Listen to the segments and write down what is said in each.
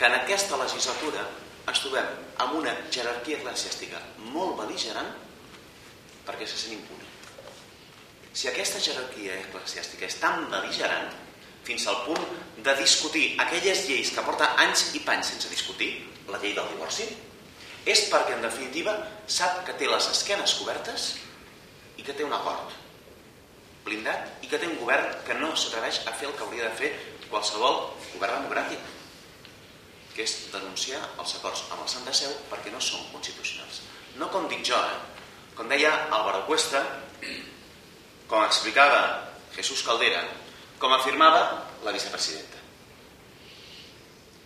que en aquesta legislatura ens trobem amb una jerarquia eclesiàstica molt bel·ligerant perquè se sent impune. Si aquesta jerarquia eclesiàstica és tan bel·ligerant fins al punt de discutir aquelles lleis que porten anys i panys sense discutir, la llei del divorci, és perquè en definitiva sap que té les esquenes cobertes i que té un acord blindat i que té un govern que no s'atreveix a fer el que hauria de fer qualsevol govern democràtic, que és denunciar els acords amb el Sant de Seu perquè no són constitucionals. No com dic jo, com deia Álvaro Cuesta, com explicava Jesús Caldera, com afirmava la vicepresidenta.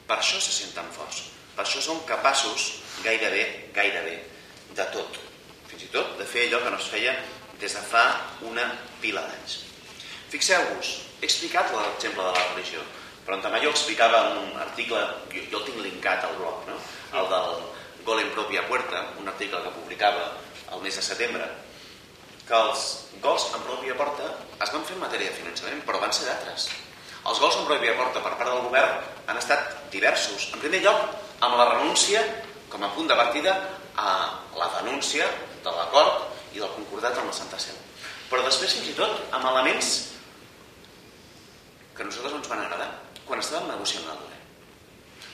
Per això se senten forts, per això són capaços gairebé de tot, fins i tot de fer allò que no es feia des de fa una pila d'anys. Fixeu-vos, he explicat l'exemple de la religió, però també jo explicava en un article, jo el tinc linkat al blog, no? El del Gol en Propia Puerta, un article que publicava el mes de setembre, que els gols en pròpia porta es van fer en matèria de finançament, però van ser d'altres. Els gols en pròpia porta per part del govern han estat diversos. En primer lloc, amb la renúncia, com a punt de partida, a la denúncia de l'acord i del concordat amb la Santa Seu. Però després, fins i tot, amb elements que a nosaltres ens van agradar quan estàvem negociant el Llorer.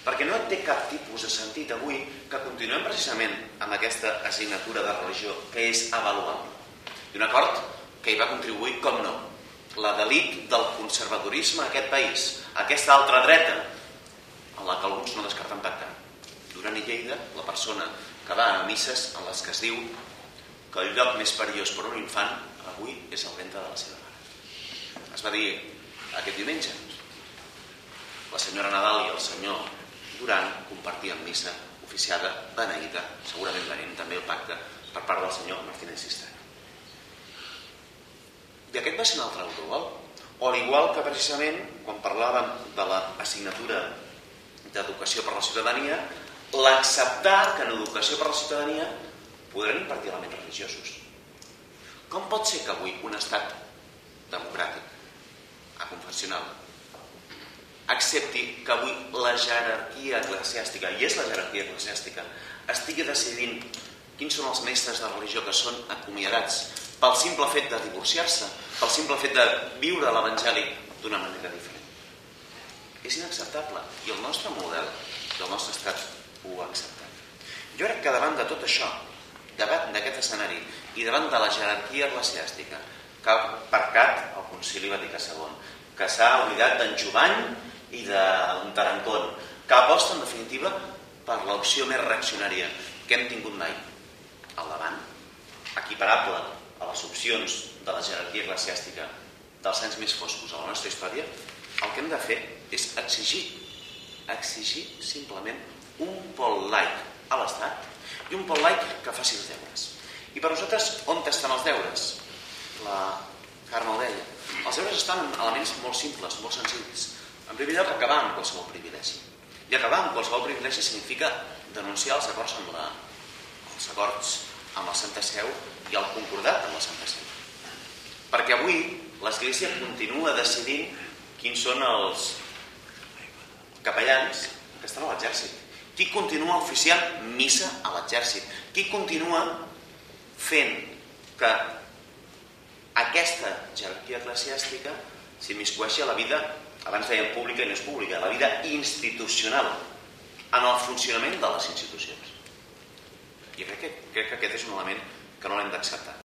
Perquè no té cap tipus de sentit avui que continuem precisament amb aquesta assignatura de religió que és avaluable. I un acord que hi va contribuir, com no, la delit del conservadorisme a aquest país, aquesta altra dreta en la que alguns no descarten pactar. Duran i Lleida, la persona que va a misses en les que es diu que el lloc més perillós per un infant avui és el ventre de la seva mare. Es va dir aquest diumenge. La senyora Nadal i el senyor Duran compartien missa oficiada, beneïda, segurament venent també el pacte per part del senyor Martínez Cisterna. I aquest va ser un altre autogol. O al igual que precisament quan parlàvem de l'assignatura d'educació per a la ciutadania, l'acceptar que en educació per a la ciutadania podran impartir elements religiosos. Com pot ser que avui un estat democràtic, aconfessional, accepti que avui la jerarquia eclesiàstica, i és la jerarquia eclesiàstica, estigui decidint quins són els mestres de religió que són acomiadats pel simple fet de divorciar-se, pel simple fet de viure l'Evangeli d'una manera diferent? És inacceptable, i el nostre model del nostre estat ho ha acceptat. Jo crec que davant de tot això, davant d'aquest escenari i davant de la jerarquia eclesiàstica que ha aparcat el Concili Vaticà II, que s'ha oblidat d'en Jovany i d'un Tarancón, que aposta en definitiva per l'opció més reaccionària que hem tingut mai al davant, equiparable a les opcions de la jerarquia eclesiàstica dels anys més foscos a la nostra història, el que hem de fer és exigir simplement un pol laic a l'Estat i un pol laic que faci els deures. I per nosaltres, on estan els deures? La Carme ho deia. Els deures estan en elements molt simples, molt senzills. En primer lloc, acabar amb qualsevol privilegi. I acabar amb qualsevol privilegi significa denunciar els acords amb la Santa Seu i el concordat amb la Santa Seu. Perquè avui l'Església continua decidint quins són els capellans que estan a l'exèrcit. Qui continua oficiant missa a l'exèrcit? Qui continua fent que aquesta jerarquia eclesiàstica s'immiscueixi a la vida, abans dèiem pública i no és pública, a la vida institucional, en el funcionament de les institucions? I crec que aquest és un element que no l'hem d'acceptar.